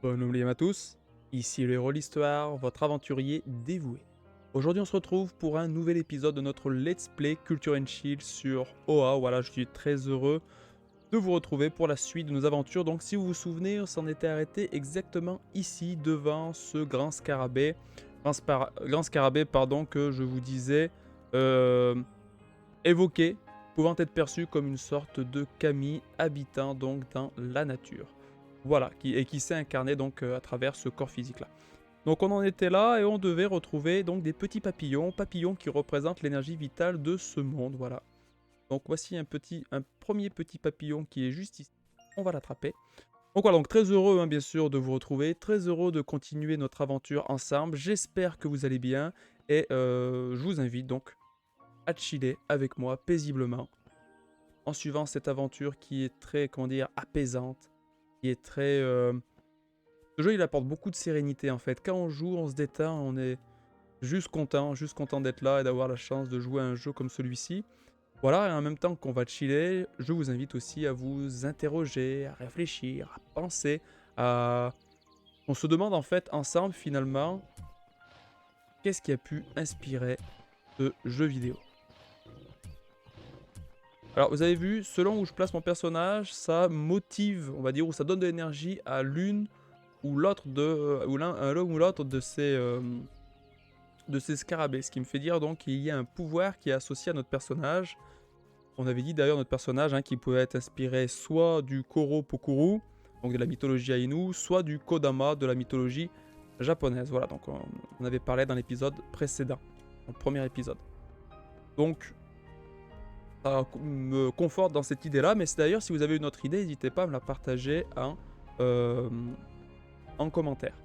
Bonne nuit à tous, ici le héros de l'histoire, votre aventurier dévoué. Aujourd'hui on se retrouve pour un nouvel épisode de notre Let's Play Culture and Chill sur OA. Voilà, je suis très heureux de vous retrouver pour la suite de nos aventures. Donc si vous vous souvenez, on s'en était arrêté exactement ici, devant ce grand scarabée. Grand scarabée, pardon, que je vous disais évoqué, pouvant être perçu comme une sorte de kami habitant donc dans la nature. Voilà, qui s'est incarné donc à travers ce corps physique là. Donc on en était là et on devait retrouver donc des petits papillons, papillons qui représentent l'énergie vitale de ce monde, voilà. Donc voici un premier petit papillon qui est juste ici. On va l'attraper. Donc voilà, donc très heureux bien sûr de vous retrouver, très heureux de continuer notre aventure ensemble. J'espère que vous allez bien et je vous invite donc à chiller avec moi paisiblement en suivant cette aventure qui est très, comment dire, apaisante, qui est très... Ce jeu, il apporte beaucoup de sérénité en fait. Quand on joue, on se détend, on est juste content d'être là et d'avoir la chance de jouer à un jeu comme celui-ci. Voilà, et en même temps qu'on va chiller, je vous invite aussi à vous interroger, à réfléchir, à penser, à... On se demande en fait ensemble finalement, qu'est-ce qui a pu inspirer ce jeu vidéo. Alors vous avez vu, selon où je place mon personnage, ça motive, on va dire, ou ça donne de l'énergie à l'une ou l'autre ou l'un ou l'autre de ces scarabées. Ce qui me fait dire donc qu'il y a un pouvoir qui est associé à notre personnage. On avait dit d'ailleurs notre personnage qui pouvait être inspiré soit du Koro Pokuru, donc de la mythologie Ainu, soit du Kodama de la mythologie japonaise. Voilà, donc on avait parlé dans l'épisode précédent, dans le premier épisode. Donc ça me conforte dans cette idée-là, mais c'est d'ailleurs si vous avez une autre idée, n'hésitez pas à me la partager euh, en commentaire.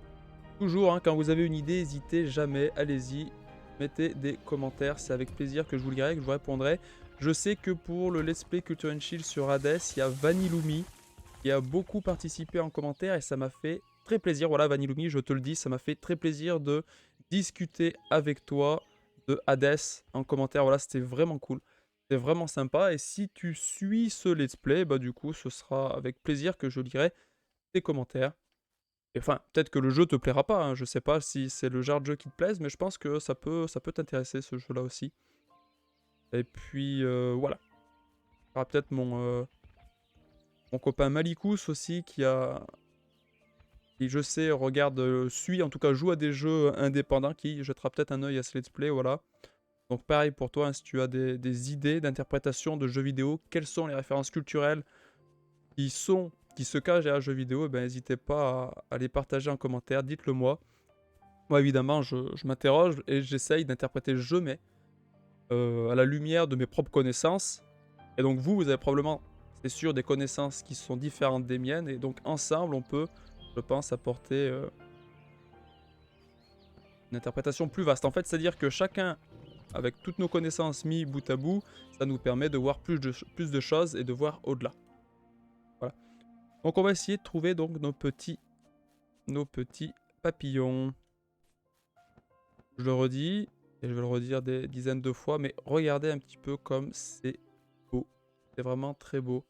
Toujours, quand vous avez une idée, n'hésitez jamais, allez-y, mettez des commentaires, c'est avec plaisir que je vous lirai, que je vous répondrai. Je sais que pour le Let's Play Culture and Chill sur Hades, il y a Vanillumi qui a beaucoup participé en commentaire et ça m'a fait très plaisir. Voilà, Vanillumi, je te le dis, ça m'a fait très plaisir de discuter avec toi de Hades en commentaire. Voilà, c'était vraiment cool. C'était vraiment sympa. Et si tu suis ce Let's Play, bah du coup, ce sera avec plaisir que je lirai tes commentaires. Et enfin, peut-être que le jeu te plaira pas, je sais pas si c'est le genre de jeu qui te plaise, mais je pense que ça peut t'intéresser ce jeu-là aussi. Et puis voilà. Il y aura peut-être mon copain Malikous aussi qui je sais regarde, suit, en tout cas joue à des jeux indépendants, qui jettera peut-être un œil à ce let's play, voilà. Donc pareil pour toi, si tu as des idées d'interprétation de jeux vidéo, quelles sont les références culturelles qui se cachent derrière jeux vidéo, ben n'hésitez pas à les partager en commentaire, dites-le moi. Moi évidemment je m'interroge et j'essaye d'interpréter le jeu, mais à la lumière de mes propres connaissances. Et donc vous avez probablement, c'est sûr, des connaissances qui sont différentes des miennes, et donc ensemble on peut, je pense, apporter une interprétation plus vaste. En fait, c'est-à-dire que chacun, avec toutes nos connaissances mis bout à bout, ça nous permet de voir plus de choses et de voir au-delà. Voilà. Donc on va essayer de trouver donc nos petits papillons. Je le redis, et je vais le redire des dizaines de fois, mais regardez un petit peu comme c'est beau. C'est vraiment très beau.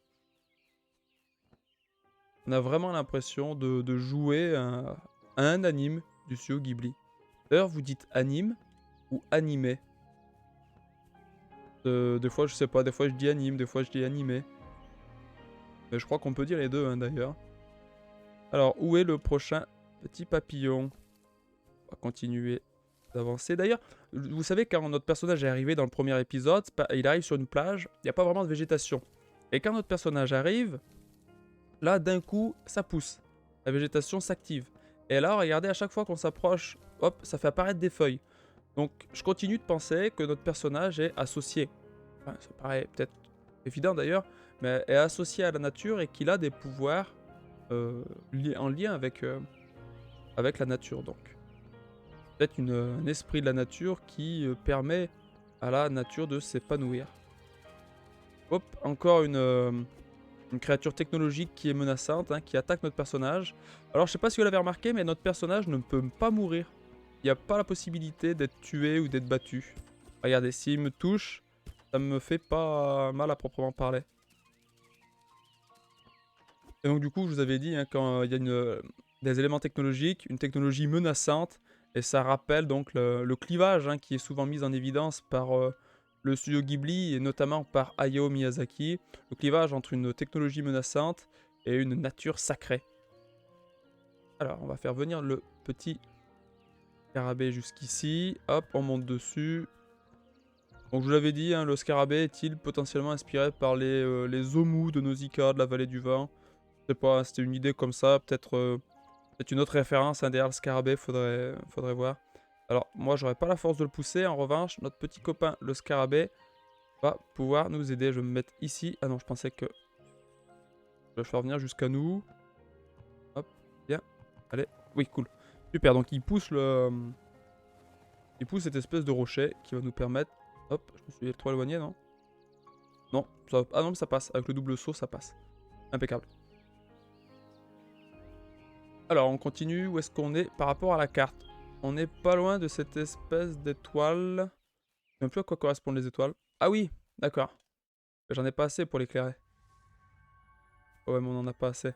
On a vraiment l'impression de jouer à un anime du studio Ghibli. D'ailleurs, vous dites anime ou animé? Des fois, je sais pas, des fois je dis anime, des fois je dis animé. Mais je crois qu'on peut dire les deux, d'ailleurs. Alors, où est le prochain petit papillon? On va continuer d'avancer. D'ailleurs, vous savez, quand notre personnage est arrivé dans le premier épisode, il arrive sur une plage, il n'y a pas vraiment de végétation. Et quand notre personnage arrive, là, d'un coup, ça pousse. La végétation s'active. Et là, regardez, à chaque fois qu'on s'approche, hop, ça fait apparaître des feuilles. Donc, je continue de penser que notre personnage est associé. Enfin, ça paraît peut-être évident d'ailleurs, mais est associé à la nature et qu'il a des pouvoirs en lien avec la nature. Donc, peut-être un esprit de la nature qui permet à la nature de s'épanouir. Hop, encore une créature technologique qui est menaçante, qui attaque notre personnage. Alors je sais pas si vous l'avez remarqué, mais notre personnage ne peut pas mourir. Il n'y a pas la possibilité d'être tué ou d'être battu. Regardez, s'il me touche, ça me fait pas mal à proprement parler. Et donc du coup, je vous avais dit, quand il y a des éléments technologiques, une technologie menaçante, et ça rappelle donc le clivage hein, qui est souvent mis en évidence par le studio Ghibli et notamment par Hayao Miyazaki, le clivage entre une technologie menaçante et une nature sacrée. Alors, on va faire venir le petit scarabée jusqu'ici, hop, on monte dessus. Donc je vous l'avais dit, hein, le scarabée est-il potentiellement inspiré par les Omu de Nausicaa, de la vallée du vent? Je sais pas, c'était une idée comme ça, peut-être une autre référence hein, derrière le scarabée, faudrait voir. Alors, moi, j'aurais pas la force de le pousser. En revanche, notre petit copain, le scarabée, va pouvoir nous aider. Je vais me mettre ici. Ah non, je pensais que je vais le faire venir jusqu'à nous. Hop, bien. Allez, oui, cool. Super, donc il pousse cette espèce de rocher qui va nous permettre... Hop, je me suis trop éloigné, non? Non, ah non, mais ça passe. Avec le double saut, ça passe. Impeccable. Alors, on continue. Où est-ce qu'on est par rapport à la carte? On n'est pas loin de cette espèce d'étoile. Je sais même plus à quoi correspondent les étoiles. Ah oui, d'accord. J'en ai pas assez pour l'éclairer. Ouais, mais on en a pas assez.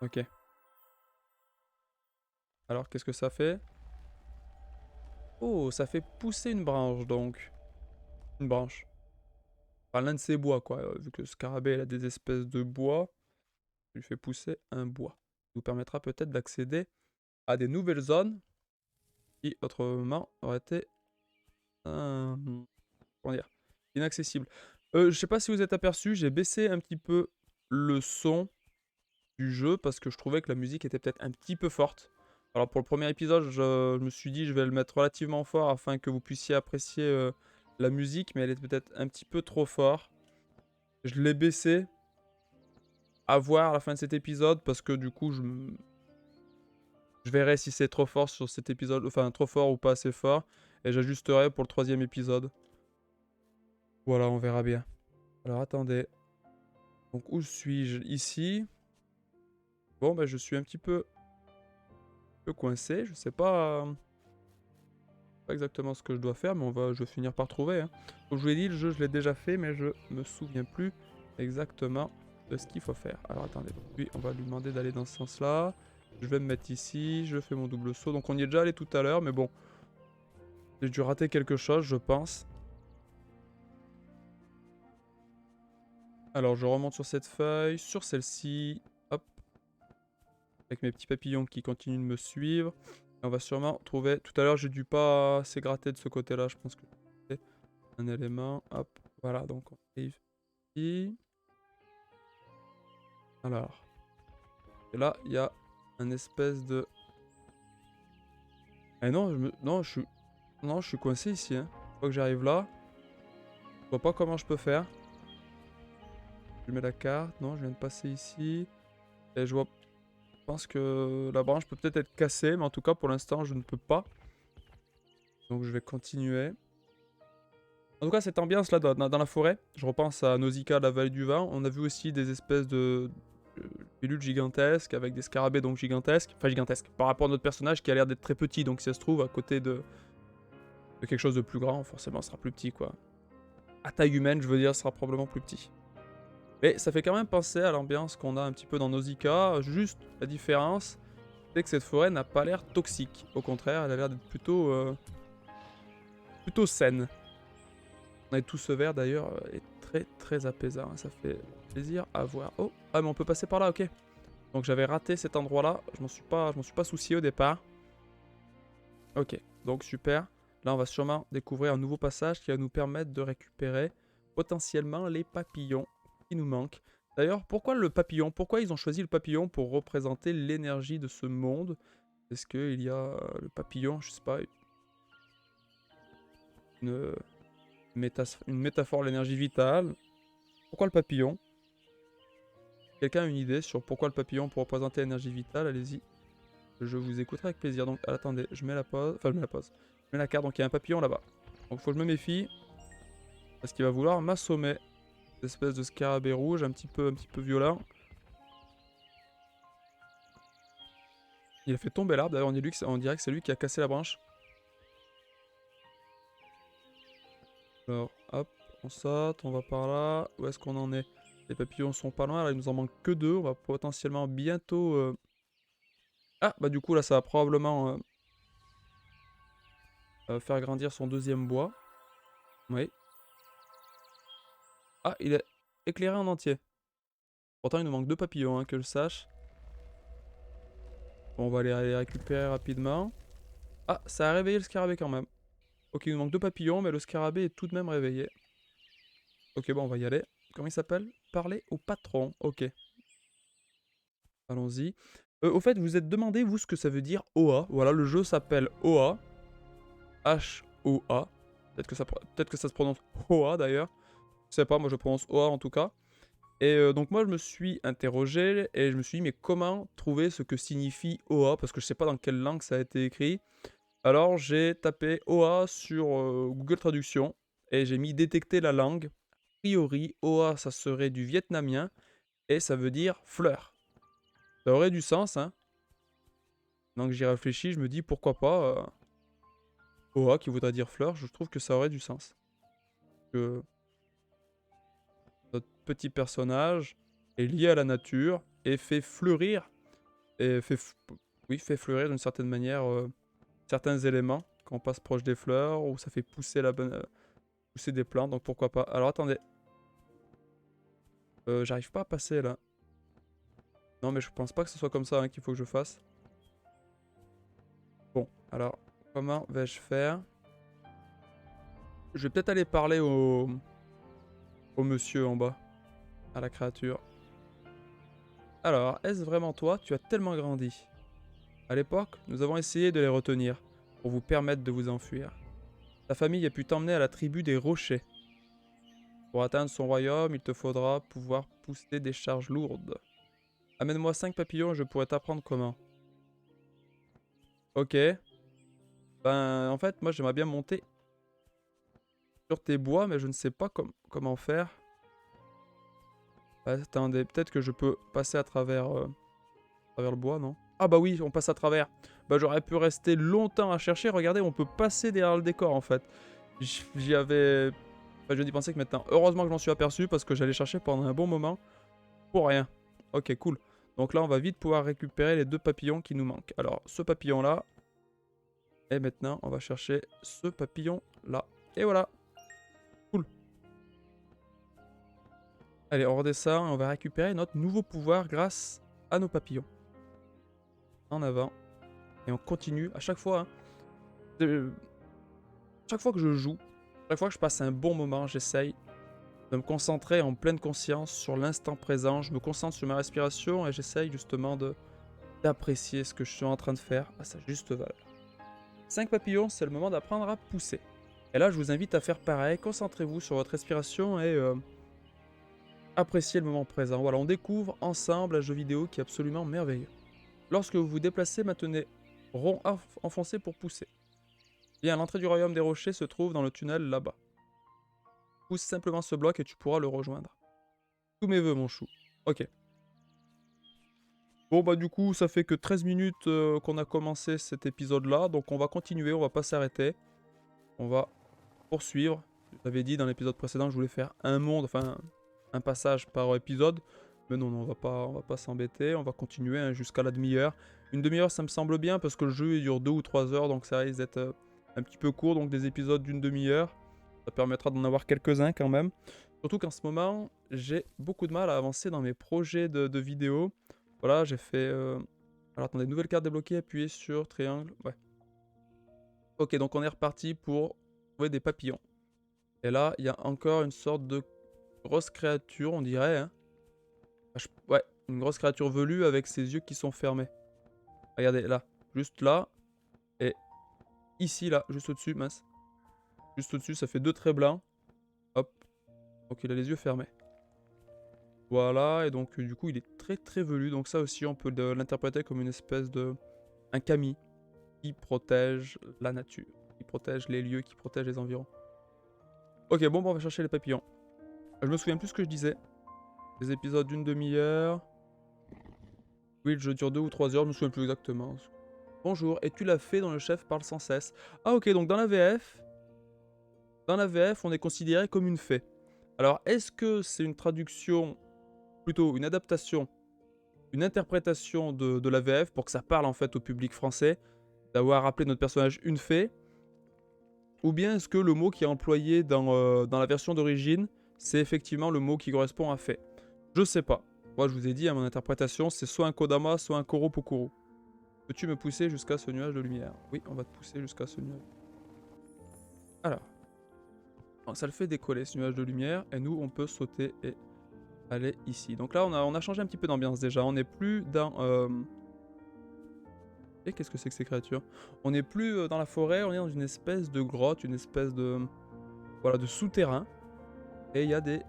Ok. Alors, qu'est-ce que ça fait? Oh, ça fait pousser une branche, donc. Une branche. Enfin, l'un de ces bois, quoi. Vu que le scarabée, il a des espèces de bois, je lui fais pousser un bois. Ça nous permettra peut-être d'accéder à des nouvelles zones qui, autrement, auraient été... comment dire? Inaccessibles. Je sais pas si vous êtes aperçu, j'ai baissé un petit peu le son du jeu parce que je trouvais que la musique était peut-être un petit peu forte. Alors pour le premier épisode, je me suis dit je vais le mettre relativement fort afin que vous puissiez apprécier la musique, mais elle est peut-être un petit peu trop fort. Je l'ai baissé à voir à la fin de cet épisode parce que du coup je verrai si c'est trop fort sur cet épisode, enfin trop fort ou pas assez fort, et j'ajusterai pour le troisième épisode. Voilà, on verra bien. Alors attendez. Donc où suis-je? Ici. Bon, ben je suis un petit peu coincé. Je sais pas exactement ce que je dois faire, mais je vais finir par trouver. Hein. Comme je vous l'ai dit, le jeu, je l'ai déjà fait, mais je me souviens plus exactement de ce qu'il faut faire. Alors attendez, lui, on va lui demander d'aller dans ce sens-là. Je vais me mettre ici, je fais mon double saut. Donc on y est déjà allé tout à l'heure, mais bon. J'ai dû rater quelque chose, je pense. Alors je remonte sur cette feuille, sur celle-ci. Hop. Avec mes petits papillons qui continuent de me suivre. Et on va sûrement trouver... Tout à l'heure, j'ai dû pas assez gratter de ce côté-là. Je pense que c'est un élément. Hop. Voilà, donc on arrive ici. Alors. Et là, il y a un espèce de... Eh non, non, je suis coincé ici. Hein. Une fois que j'arrive là, je vois pas comment je peux faire. Je mets la carte. Non, je viens de passer ici. Et je vois... Je pense que la branche peut peut-être être cassée, mais en tout cas, pour l'instant, je ne peux pas. Donc je vais continuer. En tout cas, cette ambiance là dans la forêt, je repense à Nausicaa, la vallée du vent. On a vu aussi des espèces de pilules gigantesques avec des scarabées donc gigantesques. Enfin, gigantesques par rapport à notre personnage qui a l'air d'être très petit. Donc, si ça se trouve, à côté de quelque chose de plus grand, forcément, ce sera plus petit quoi. À taille humaine, je veux dire, ce sera probablement plus petit. Mais ça fait quand même penser à l'ambiance qu'on a un petit peu dans Nausicaa. Juste la différence, c'est que cette forêt n'a pas l'air toxique. Au contraire, elle a l'air d'être plutôt saine. Et tout ce vert d'ailleurs est très très apaisant, ça fait plaisir à voir. Oh, ah mais on peut passer par là, ok. Donc j'avais raté cet endroit là, je m'en suis pas soucié au départ. Ok, donc super. Là on va sûrement découvrir un nouveau passage qui va nous permettre de récupérer potentiellement les papillons qui nous manquent. D'ailleurs, pourquoi le papillon? Pourquoi ils ont choisi le papillon pour représenter l'énergie de ce monde? Est-ce qu'il y a le papillon, je sais pas, une, une métaphore de l'énergie vitale? Pourquoi le papillon? Quelqu'un a une idée sur pourquoi le papillon pour représenter l'énergie vitale? Allez-y. Je vous écouterai avec plaisir. Donc, attendez, je mets la pause. Enfin, je mets la pause. Je mets la carte. Donc, il y a un papillon là-bas. Donc, faut que je me méfie. Parce qu'il va vouloir m'assommer. Cette espèce de scarabée rouge, un petit peu violent. Il a fait tomber l'arbre. D'ailleurs, on dirait que c'est lui qui a cassé la branche. Alors, hop, on saute, on va par là. Où est-ce qu'on en est? Les papillons sont pas loin. Là, il nous en manque que deux. On va potentiellement bientôt Ah, bah du coup, là, ça va probablement faire grandir son deuxième bois. Oui. Ah, il est éclairé en entier. Pourtant, il nous manque deux papillons, hein, que je sache. Bon, on va aller les récupérer rapidement. Ah, ça a réveillé le scarabée quand même. Ok, il nous manque deux papillons, mais le scarabée est tout de même réveillé. Ok, bon, on va y aller. Comment il s'appelle? Parler au patron. Ok, allons-y. Au fait, vous êtes demandé, vous, ce que ça veut dire OA. Voilà, le jeu s'appelle OA. H-O-A. Peut-être que ça se prononce OA d'ailleurs. Je sais pas, moi je prononce OA en tout cas. Et donc moi je me suis interrogé et je me suis dit mais comment trouver ce que signifie OA parce que je sais pas dans quelle langue ça a été écrit. Alors j'ai tapé OA sur Google Traduction et j'ai mis détecter la langue. A priori OA ça serait du vietnamien et ça veut dire fleur. Ça aurait du sens hein. Donc j'y réfléchis, je me dis pourquoi pas OA qui voudrait dire fleur, je trouve que ça aurait du sens. Que notre petit personnage est lié à la nature et fait fleurir et oui, fait fleurir d'une certaine manière certains éléments quand on passe proche des fleurs ou ça fait pousser pousser des plantes donc pourquoi pas. Alors attendez, j'arrive pas à passer là. Non mais je pense pas que ce soit comme ça hein, qu'il faut que je fasse. Bon, alors comment vais-je faire? Je vais peut-être aller parler au monsieur en bas, à la créature. Alors, est-ce vraiment toi? Tu as tellement grandi. À l'époque, nous avons essayé de les retenir, pour vous permettre de vous enfuir. Ta famille a pu t'emmener à la tribu des rochers. Pour atteindre son royaume, il te faudra pouvoir pousser des charges lourdes. Amène-moi 5 papillons et je pourrai t'apprendre comment. Ok. Ben, en fait, moi j'aimerais bien monter sur tes bois, mais je ne sais pas comment faire. Attendez, peut-être que je peux passer à travers le bois, non? Ah bah oui, on passe à travers. Bah j'aurais pu rester longtemps à chercher. Regardez, on peut passer derrière le décor en fait. J'y avais... Enfin, je n'y pensais que maintenant. Heureusement que j'en suis aperçu parce que j'allais chercher pendant un bon moment. Pour rien. Ok, cool. Donc là, on va vite pouvoir récupérer les deux papillons qui nous manquent. Alors, ce papillon-là. Et maintenant, on va chercher ce papillon-là. Et voilà. Cool. Allez, on redescend. On va récupérer notre nouveau pouvoir grâce à nos papillons. En avant. Et on continue à chaque fois. Hein. Chaque fois que je joue, chaque fois que je passe un bon moment, j'essaye de me concentrer en pleine conscience sur l'instant présent. Je me concentre sur ma respiration et j'essaye justement d'apprécier ce que je suis en train de faire à sa juste valeur. 5 papillons, c'est le moment d'apprendre à pousser. Et là, je vous invite à faire pareil. Concentrez-vous sur votre respiration et appréciez le moment présent. Voilà, on découvre ensemble un jeu vidéo qui est absolument merveilleux. Lorsque vous vous déplacez, maintenez rond enfoncé pour pousser. Bien, l'entrée du royaume des rochers se trouve dans le tunnel là-bas. Pousse simplement ce bloc et tu pourras le rejoindre. Tous mes vœux, mon chou. Ok. Bon, bah du coup, ça fait que 13 minutes qu'on a commencé cet épisode-là. Donc on va continuer, on va pas s'arrêter. On va poursuivre. Je l'avais dit dans l'épisode précédent, je voulais faire un monde, enfin un passage par épisode. Mais non, non, on va pas s'embêter. On va continuer hein, jusqu'à la demi-heure. Une demi-heure, ça me semble bien parce que le jeu il dure 2 ou 3 heures. Donc ça risque d'être un petit peu court. Donc des épisodes d'une demi-heure. Ça permettra d'en avoir quelques-uns quand même. Surtout qu'en ce moment, j'ai beaucoup de mal à avancer dans mes projets de vidéos. Voilà, j'ai fait... Alors attendez, nouvelle carte débloquée, appuyez sur triangle. Ouais. Ok, donc on est reparti pour trouver des papillons. Et là, il y a encore une sorte de grosse créature, on dirait. Hein. Ouais, une grosse créature velue avec ses yeux qui sont fermés. Regardez, là. Juste là. Et ici, là, juste au-dessus, mince. Juste au-dessus, ça fait deux traits blancs. Hop. Donc il a les yeux fermés. Voilà, et donc du coup il est très très velu, donc ça aussi on peut l'interpréter comme une espèce de... un kami qui protège la nature, qui protège les lieux, qui protège les environs. Ok, bon, on va chercher les papillons. Je me souviens plus ce que je disais. Des épisodes d'une demi-heure. Oui, le jeu dure 2 ou 3 heures, je me souviens plus exactement. Bonjour, et tu l'as fait dont le chef parle sans cesse. Ah ok, donc dans la VF, on est considéré comme une fée. Alors est-ce que c'est une traduction, plutôt une adaptation une interprétation de la VF pour que ça parle en fait au public français, d'avoir appelé notre personnage une fée, ou bien est-ce que le mot qui est employé dans la version d'origine, c'est effectivement le mot qui correspond à fée? Je sais pas. Moi je vous ai dit, à mon interprétation, c'est soit un Kodama, soit un Koro Pokuru. Peux-tu me pousser jusqu'à ce nuage de lumière? Oui, on va te pousser jusqu'à ce nuage. Alors, ça le fait décoller ce nuage de lumière, et nous on peut sauter et aller ici. Donc là on a changé un petit peu d'ambiance déjà, on n'est plus dans... Et qu'est-ce que c'est que ces créatures? On n'est plus dans la forêt, on est dans une espèce de grotte, une espèce de... Voilà, de souterrain. Et il y a des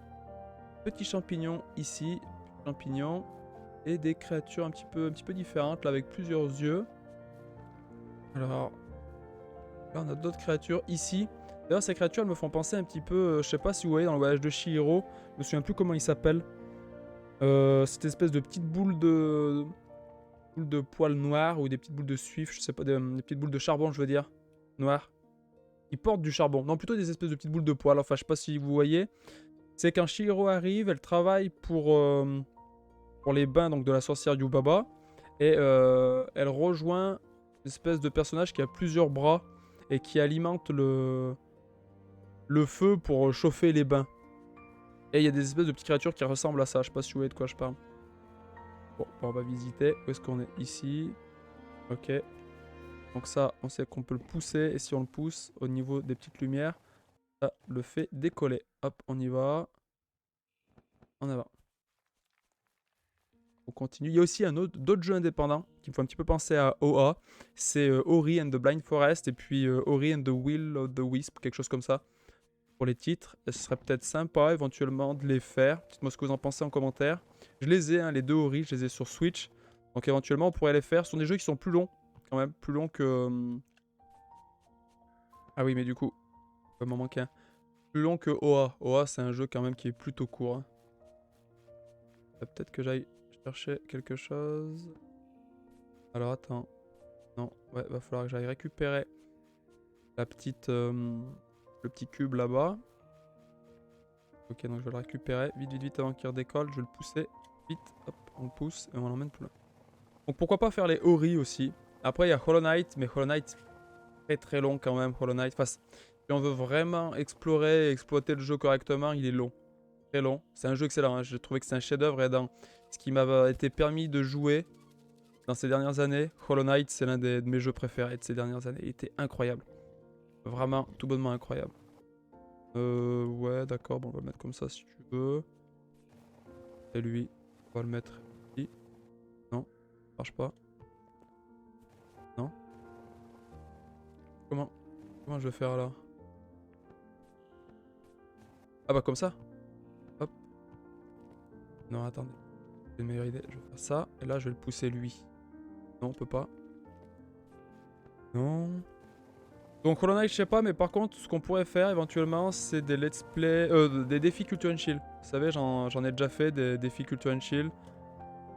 petits champignons ici, champignons, et des créatures un petit peu différentes, là, avec plusieurs yeux. Alors, là on a d'autres créatures ici. D'ailleurs ces créatures elles me font penser un petit peu, je sais pas si vous voyez dans le voyage de Chihiro, je me souviens plus comment il s'appelle. Cette espèce de petite boule de poils noirs ou des petites boules de suif, je sais pas, des petites boules de charbon je veux dire, noires. Ils portent du charbon, non plutôt des espèces de petites boules de poils, enfin je sais pas si vous voyez. C'est quand Chihiro arrive, elle travaille pour les bains donc, de la sorcière Yubaba, et elle rejoint une espèce de personnage qui a plusieurs bras et qui alimente le feu pour chauffer les bains. Et il y a des espèces de petites créatures qui ressemblent à ça, je sais pas si vous voyez de quoi je parle. Bon, on va visiter, où est-ce qu'on est? Ici. Ok. Donc ça, on sait qu'on peut le pousser, et si on le pousse au niveau des petites lumières, ça le fait décoller. Hop, on y va. En avant. On continue. Il y a aussi d'autres jeux indépendants qui me font un petit peu penser à OA. C'est Ori and the Blind Forest et puis Ori and the Will of the Wisp, quelque chose comme ça. Pour les titres, et ce serait peut-être sympa éventuellement de les faire. Dites-moi ce que vous en pensez en commentaire. Je les ai, hein, les deux Ori, je les ai sur Switch. Donc éventuellement on pourrait les faire. Ce sont des jeux qui sont plus longs, quand même, plus longs que... Ah oui, mais du coup, il m'en manque un. Plus long que OA. OA, c'est un jeu quand même qui est plutôt court. Hein. Peut-être que j'aille chercher quelque chose. Alors attends. Non, ouais, va falloir que j'aille récupérer la petite, le petit cube là-bas. Ok, donc je vais le récupérer. Vite, vite, vite avant qu'il redécolle. Je vais le pousser. Vite, hop, on le pousse et on l'emmène plus loin. Donc pourquoi pas faire les Ori aussi. Après, il y a Hollow Knight, mais Hollow Knight, très très long quand même. Hollow Knight, enfin, si on veut vraiment explorer et exploiter le jeu correctement, il est long. Très long. C'est un jeu excellent. Hein. J'ai trouvé que c'est un chef-d'œuvre et dans ce qui m'a été permis de jouer dans ces dernières années, Hollow Knight, c'est l'un de mes jeux préférés de ces dernières années. Il était incroyable. Vraiment, tout bonnement incroyable. Ouais, d'accord. Bon, on va le mettre comme ça si tu veux. Et lui, on va le mettre ici. Non, ça marche pas. Non. Comment je vais faire là? Ah bah comme ça. Hop. Non, attendez. C'est une meilleure idée. Je vais faire ça. Et là, je vais le pousser lui. Non, on peut pas. Non. Donc Hollow Knight, je sais pas, mais par contre, ce qu'on pourrait faire éventuellement, c'est des let's play, des défis Culture and Chill. Vous savez, j'en ai déjà fait des défis Culture and Chill.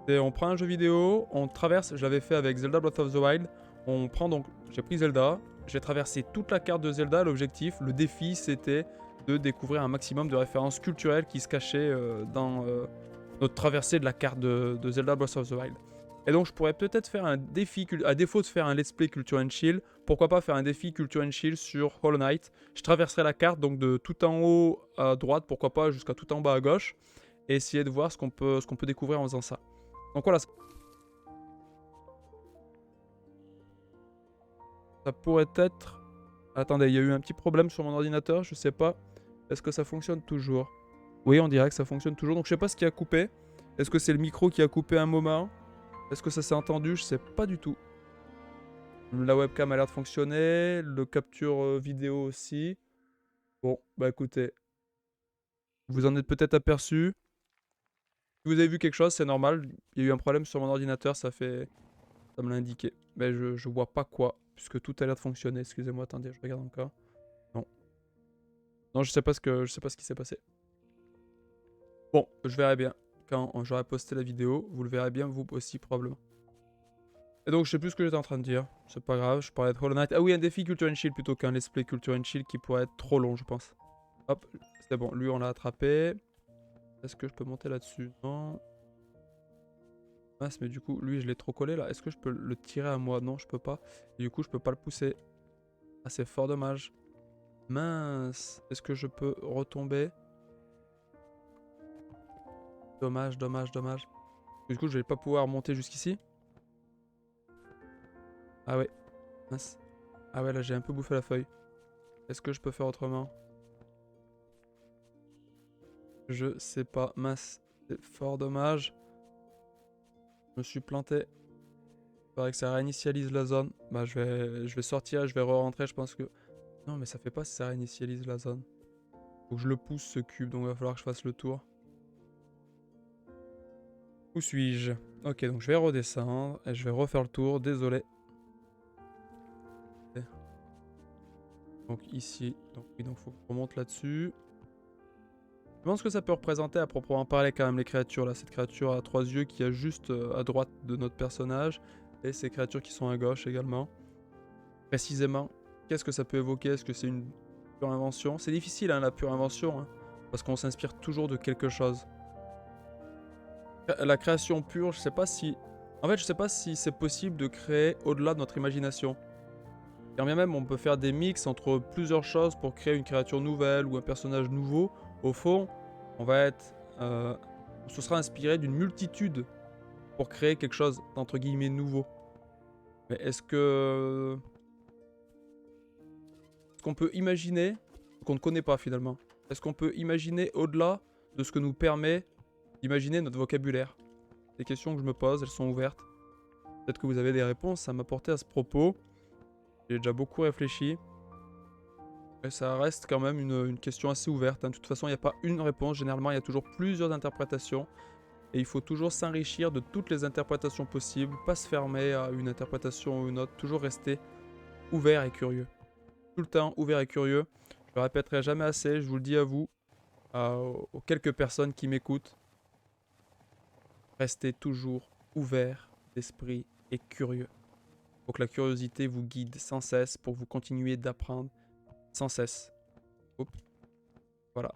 Et on prend un jeu vidéo, on traverse, je l'avais fait avec Zelda Breath of the Wild. On prend donc, j'ai pris Zelda, j'ai traversé toute la carte de Zelda. L'objectif, le défi, c'était de découvrir un maximum de références culturelles qui se cachaient dans notre traversée de la carte de Zelda Breath of the Wild. Et donc je pourrais peut-être faire un défi, à défaut de faire un let's play Culture and Chill, pourquoi pas faire un défi Culture and Chill sur Hollow Knight. Je traverserai la carte donc de tout en haut à droite, pourquoi pas jusqu'à tout en bas à gauche, et essayer de voir ce qu'on peut découvrir en faisant ça. Donc voilà, ça pourrait être... Attendez, il y a eu un petit problème sur mon ordinateur, je sais pas. Est-ce que ça fonctionne toujours? Oui, on dirait que ça fonctionne toujours, donc je sais pas ce qui a coupé. Est-ce que c'est le micro qui a coupé un moment? Est-ce que ça s'est entendu? Je sais pas du tout. La webcam a l'air de fonctionner, le capture vidéo aussi. Bon, bah écoutez, vous en êtes peut-être aperçu. Si vous avez vu quelque chose, c'est normal. Il y a eu un problème sur mon ordinateur, ça me l'a indiqué. Mais je vois pas quoi, puisque tout a l'air de fonctionner. Excusez-moi, attendez, je regarde encore. Non. Non, je sais pas ce qui s'est passé. Bon, je verrai bien. Quand j'aurai posté la vidéo, vous le verrez bien vous aussi probablement. Et donc je sais plus ce que j'étais en train de dire. C'est pas grave, je parlais de Hollow Knight. Ah oui, un défi Culture and Chill plutôt qu'un let's play Culture and Chill qui pourrait être trop long, je pense. Hop, c'est bon, lui on l'a attrapé. Est-ce que je peux monter là-dessus? Non. Mince, mais du coup, lui, je l'ai trop collé là. Est-ce que je peux le tirer à moi? Non, je peux pas. Et du coup, je peux pas le pousser. Ah, c'est fort dommage. Mince. Est-ce que je peux retomber? Dommage, dommage, dommage. Du coup, je vais pas pouvoir monter jusqu'ici. Ah ouais, mince. Ah ouais, là, j'ai un peu bouffé la feuille. Est-ce que je peux faire autrement? Je sais pas. Mince. C'est fort dommage. Je me suis planté. Il faudrait que ça réinitialise la zone. Bah, je vais sortir, je vais re-rentrer. Je pense que... Non, mais ça fait pas si ça réinitialise la zone. Faut que je le pousse, ce cube. Donc, il va falloir que je fasse le tour. Où suis-je? Ok, donc je vais redescendre. Et je vais refaire le tour. Désolé. Donc, ici. Donc, oui, donc faut que je remonte là-dessus. Je pense que ça peut représenter à proprement parler quand même les créatures là. Cette créature à 3 yeux qui est juste à droite de notre personnage. Et ces créatures qui sont à gauche également. Précisément, qu'est-ce que ça peut évoquer? Est-ce que c'est une pure invention? C'est difficile hein, la pure invention. Hein, parce qu'on s'inspire toujours de quelque chose. La création pure, je sais pas si... En fait, je sais pas si c'est possible de créer au-delà de notre imagination. Quand bien même on peut faire des mix entre plusieurs choses pour créer une créature nouvelle ou un personnage nouveau, au fond, on va être... on se sera inspiré d'une multitude pour créer quelque chose d'entre guillemets nouveau. Mais est-ce que... Est-ce qu'on peut imaginer qu'on ne connaît pas finalement? Est-ce qu'on peut imaginer au-delà de ce que nous permet d'imaginer notre vocabulaire? Des questions que je me pose, elles sont ouvertes. Peut-être que vous avez des réponses à m'apporter à ce propos. J'ai déjà beaucoup réfléchi. Et ça reste quand même une question assez ouverte. Hein. De toute façon, il n'y a pas une réponse. Généralement, il y a toujours plusieurs interprétations. Et il faut toujours s'enrichir de toutes les interprétations possibles. Pas se fermer à une interprétation ou une autre. Toujours rester ouvert et curieux. Tout le temps ouvert et curieux. Je le répéterai jamais assez. Je vous le dis à vous, aux quelques personnes qui m'écoutent. Restez toujours ouvert d'esprit et curieux. Faut que la curiosité vous guide sans cesse pour vous continuer d'apprendre sans cesse. Hop. Voilà.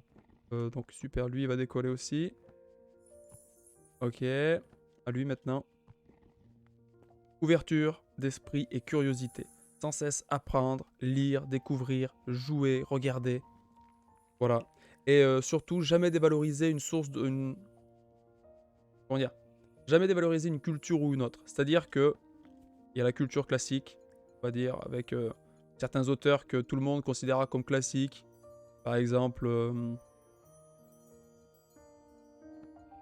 Donc super, lui il va décoller aussi. Ok. À lui maintenant. Ouverture d'esprit et curiosité. Sans cesse apprendre, lire, découvrir, jouer, regarder. Voilà. Et surtout, jamais dévaloriser une source de... Comment dire? Jamais dévaloriser une culture ou une autre. C'est-à-dire que il y a la culture classique, on va dire, avec certains auteurs que tout le monde considérera comme classiques. Par exemple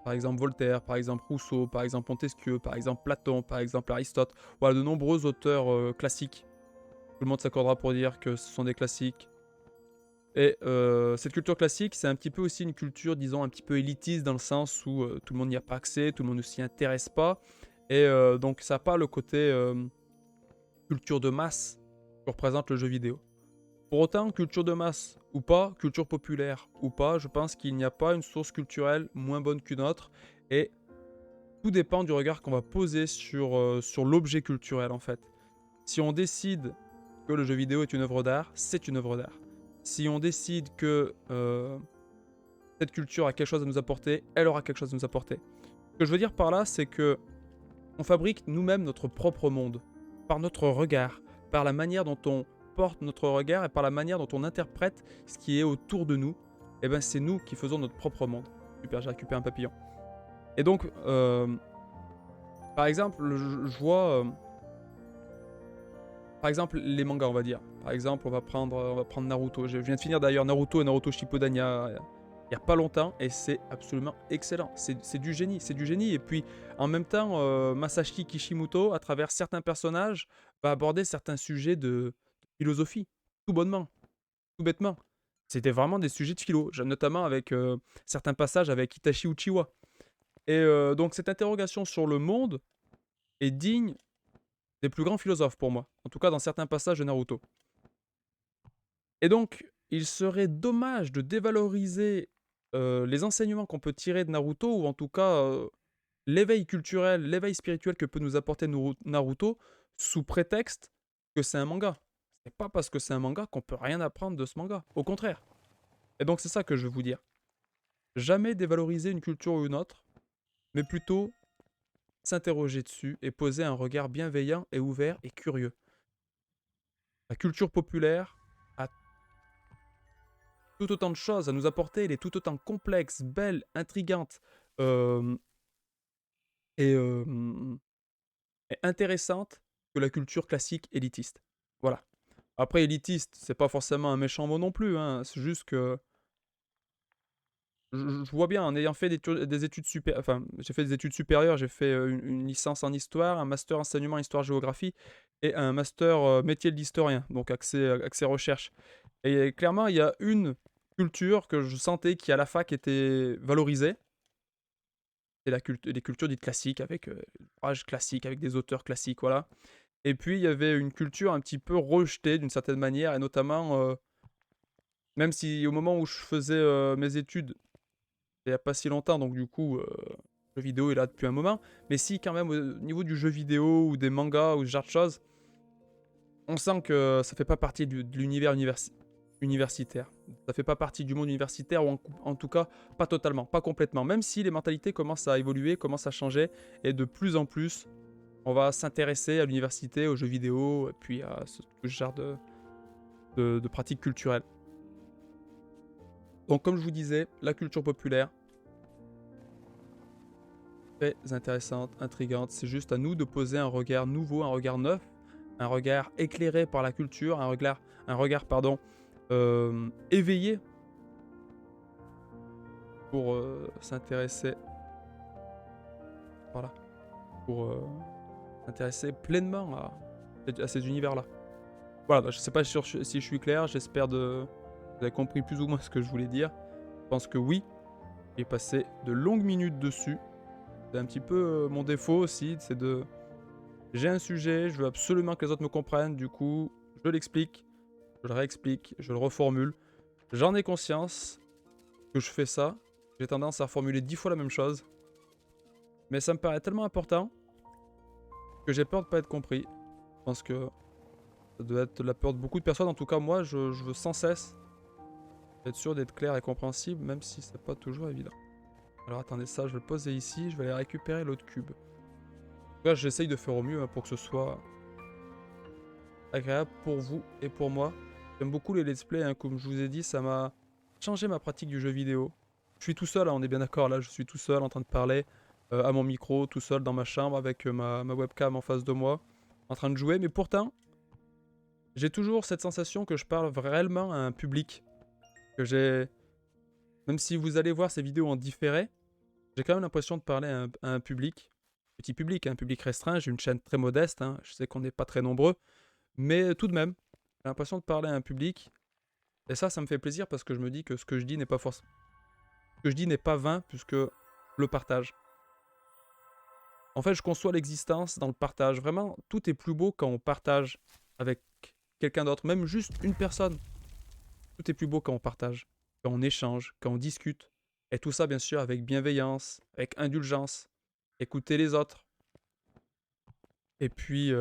Voltaire, par exemple Rousseau, par exemple Montesquieu, par exemple Platon, par exemple Aristote. Voilà, de nombreux auteurs classiques. Tout le monde s'accordera pour dire que ce sont des classiques. Et cette culture classique, c'est un petit peu aussi une culture, disons, un petit peu élitiste dans le sens où tout le monde n'y a pas accès, tout le monde ne s'y intéresse pas. Et donc ça n'a pas le côté culture de masse que représente le jeu vidéo. Pour autant, culture de masse ou pas, culture populaire ou pas, je pense qu'il n'y a pas une source culturelle moins bonne qu'une autre. Et tout dépend du regard qu'on va poser sur l'objet culturel en fait. Si on décide que le jeu vidéo est une œuvre d'art, c'est une œuvre d'art. Si on décide que cette culture a quelque chose à nous apporter, elle aura quelque chose à nous apporter. Ce que je veux dire par là, c'est que on fabrique nous-mêmes notre propre monde, par notre regard, par la manière dont on porte notre regard et par la manière dont on interprète ce qui est autour de nous. Et ben c'est nous qui faisons notre propre monde. Super, j'ai récupéré un papillon. Et donc, par exemple, je vois, par exemple, les mangas, on va dire. Par exemple, on va prendre Naruto. Je viens de finir d'ailleurs Naruto et Naruto Shippuden il y a pas longtemps et c'est absolument excellent. C'est du génie, c'est du génie. Et puis, en même temps, Masashi Kishimoto, à travers certains personnages, va aborder certains sujets de philosophie, tout bonnement, tout bêtement. C'était vraiment des sujets de philo, notamment avec certains passages avec Itachi Uchiwa. Et donc cette interrogation sur le monde est digne des plus grands philosophes pour moi, en tout cas dans certains passages de Naruto. Et donc, il serait dommage de dévaloriser les enseignements qu'on peut tirer de Naruto, ou en tout cas l'éveil culturel, l'éveil spirituel que peut nous apporter Naruto, sous prétexte que c'est un manga. C'est pas parce que c'est un manga qu'on peut rien apprendre de ce manga, au contraire. Et donc c'est ça que je veux vous dire. Jamais dévaloriser une culture ou une autre, mais plutôt s'interroger dessus et poser un regard bienveillant et ouvert et curieux. La culture populaire a tout autant de choses à nous apporter, elle est tout autant complexe, belle, intrigante euh, et, euh, et intéressante que la culture classique élitiste. Voilà. Après, élitiste, c'est pas forcément un méchant mot non plus, hein. C'est juste que je vois bien, en ayant fait des études supérieures, enfin, j'ai fait des études supérieures, j'ai fait une licence en histoire, un master enseignement histoire-géographie et un master métier de l'historien, donc accès recherche. Et clairement, il y a une culture que je sentais qui à la fac était valorisée, c'est les cultures dites classiques, avec l'ouvrage classique, avec des auteurs classiques, voilà. Et puis, il y avait une culture un petit peu rejetée d'une certaine manière, et notamment, même si au moment où je faisais mes études, il n'y a pas si longtemps, donc du coup, le jeu vidéo est là depuis un moment, mais si quand même au niveau du jeu vidéo ou des mangas ou ce genre de choses, on sent que ça fait pas partie de l'univers universitaire. Ça fait pas partie du monde universitaire, ou en tout cas pas totalement, pas complètement, même si les mentalités commencent à évoluer, commencent à changer, et de plus en plus, on va s'intéresser à l'université, aux jeux vidéo, et puis à tout ce genre de pratiques culturelles. Donc comme je vous disais, la culture populaire, très intéressante, intrigante. C'est juste à nous de poser un regard nouveau, un regard neuf, un regard éclairé par la culture, un regard pardon, éveillé pour s'intéresser, voilà, pour s'intéresser pleinement à ces univers-là. Voilà, je sais pas si je suis clair, j'espère que vous avez compris plus ou moins ce que je voulais dire. Je pense que oui, j'ai passé de longues minutes dessus. C'est un petit peu mon défaut aussi, c'est de j'ai un sujet, je veux absolument que les autres me comprennent, du coup, je l'explique, je le réexplique, je le reformule. J'en ai conscience que je fais ça. J'ai tendance à reformuler 10 fois la même chose. Mais ça me paraît tellement important que j'ai peur de ne pas être compris. Je pense que ça doit être la peur de beaucoup de personnes. En tout cas, moi, je veux sans cesse être sûr d'être clair et compréhensible, même si c'est pas toujours évident. Alors attendez, ça, je vais le poser ici. Je vais aller récupérer l'autre cube. En tout cas, j'essaye de faire au mieux pour que ce soit agréable pour vous et pour moi. J'aime beaucoup les let's play, hein, comme je vous ai dit, ça m'a changé ma pratique du jeu vidéo. Je suis tout seul, hein, on est bien d'accord, là je suis tout seul en train de parler à mon micro, tout seul dans ma chambre avec ma webcam en face de moi, en train de jouer, mais pourtant, j'ai toujours cette sensation que je parle réellement à un public, que j'ai... Même si vous allez voir ces vidéos en différé, j'ai quand même l'impression de parler à un public, petit public, un public restreint, j'ai une chaîne très modeste, hein, je sais qu'on n'est pas très nombreux, mais tout de même, j'ai l'impression de parler à un public. Et ça me fait plaisir parce que je me dis que ce que je dis n'est pas forcément... Ce que je dis n'est pas vain puisque je le partage. En fait, je conçois l'existence dans le partage. Vraiment, tout est plus beau quand on partage avec quelqu'un d'autre, même juste une personne. Tout est plus beau quand on partage, quand on échange, quand on discute. Et tout ça, bien sûr, avec bienveillance, avec indulgence. Écouter les autres. Et puis,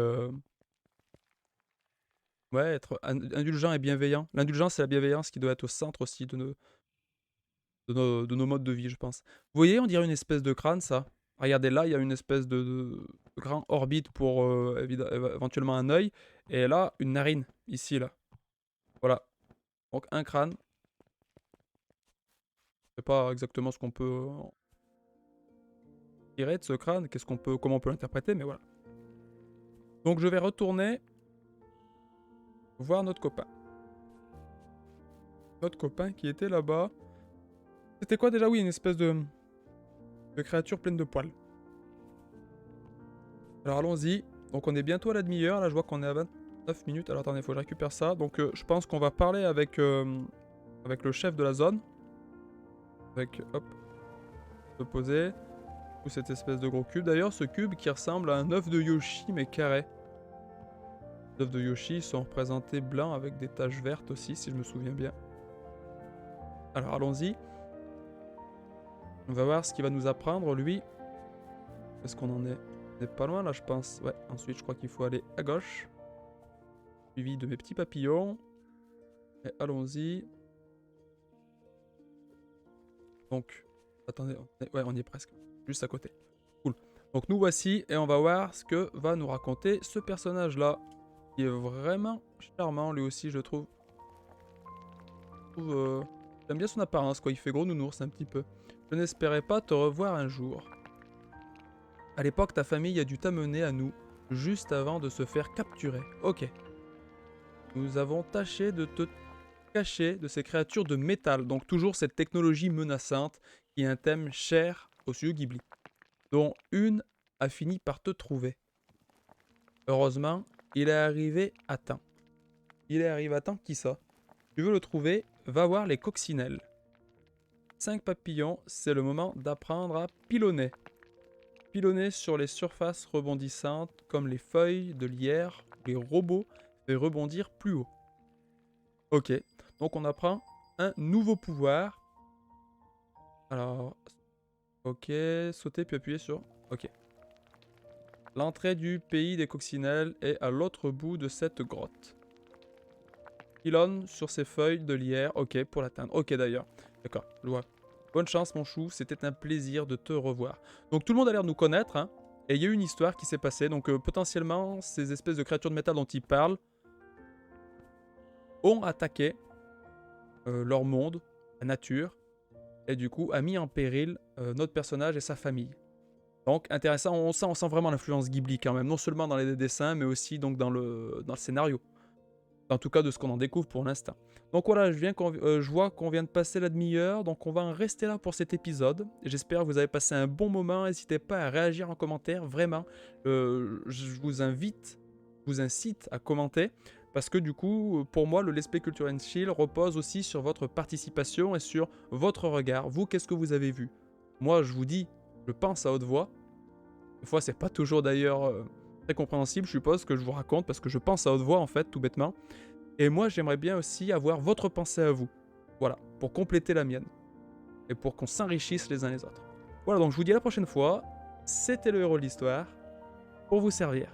ouais, être indulgent et bienveillant. L'indulgence et la bienveillance qui doit être au centre aussi de nos modes de vie, je pense. Vous voyez, on dirait une espèce de crâne, ça. Regardez là, il y a une espèce de grand orbite pour éventuellement un œil. Et là, une narine, ici, là. Voilà. Donc un crâne. Je sais pas exactement ce qu'on peut tirer de ce crâne, comment on peut l'interpréter, mais voilà. Donc je vais retourner voir notre copain. Notre copain qui était là-bas. C'était quoi déjà? Oui, une espèce de créature pleine de poils. Alors allons-y. Donc on est bientôt à la demi-heure. Là, je vois qu'on est à 29 minutes. Alors attendez, il faut que je récupère ça. Donc je pense qu'on va parler avec le chef de la zone. Avec, hop, se poser. Ou cette espèce de gros cube. D'ailleurs, ce cube qui ressemble à un œuf de Yoshi, mais carré. Les œufs de Yoshi sont représentés blancs avec des taches vertes aussi, si je me souviens bien. Alors allons-y. On va voir ce qu'il va nous apprendre, lui. Est-ce qu'on en est? On est pas loin là, je pense. Ouais, ensuite, je crois qu'il faut aller à gauche. Suivi de mes petits papillons. Et allons-y. Donc, attendez, ouais, on y est presque. Juste à côté. Cool. Donc nous voici et on va voir ce que va nous raconter ce personnage-là. Qui est vraiment charmant lui aussi, je trouve. J'aime bien son apparence, quoi. Il fait gros nounours un petit peu. Je n'espérais pas te revoir un jour. À l'époque, ta famille a dû t'amener à nous, juste avant de se faire capturer. Ok. Nous avons tâché de te cacher de ces créatures de métal, donc toujours cette technologie menaçante qui est un thème cher au studio Ghibli, dont une a fini par te trouver. Heureusement, il est arrivé à temps. Il est arrivé à temps, qui ça? Tu veux le trouver? Va voir les coccinelles. 5 papillons, c'est le moment d'apprendre à pilonner. Pilonner sur les surfaces rebondissantes comme les feuilles de lierre, les robots fait rebondir plus haut. Ok, donc on apprend un nouveau pouvoir. Alors, ok, sauter puis appuyer sur... Ok. L'entrée du pays des coccinelles est à l'autre bout de cette grotte. Pilonne sur ces feuilles de lierre, ok, pour l'atteindre. Ok d'ailleurs, d'accord, je vois. Bonne chance mon chou, c'était un plaisir de te revoir. Donc tout le monde a l'air de nous connaître, hein, et il y a eu une histoire qui s'est passée, donc potentiellement ces espèces de créatures de métal dont ils parlent ont attaqué leur monde, la nature, et du coup a mis en péril notre personnage et sa famille. Donc intéressant, on sent vraiment l'influence Ghibli quand même, non seulement dans les dessins, mais aussi donc dans le scénario. En tout cas de ce qu'on en découvre pour l'instant. Donc voilà, je vois qu'on vient de passer la demi-heure, donc on va en rester là pour cet épisode. J'espère que vous avez passé un bon moment, n'hésitez pas à réagir en commentaire, vraiment. Je vous incite à commenter, parce que du coup, pour moi, le Let's Play Culture and Chill repose aussi sur votre participation et sur votre regard. Vous, qu'est-ce que vous avez vu? Moi, je vous dis, je pense à haute voix. Des fois, c'est pas toujours d'ailleurs très compréhensible, je suppose, que je vous raconte, parce que je pense à haute voix, en fait, tout bêtement. Et moi, j'aimerais bien aussi avoir votre pensée à vous. Voilà, pour compléter la mienne. Et pour qu'on s'enrichisse les uns les autres. Voilà, donc je vous dis à la prochaine fois. C'était le héros de l'histoire, pour vous servir.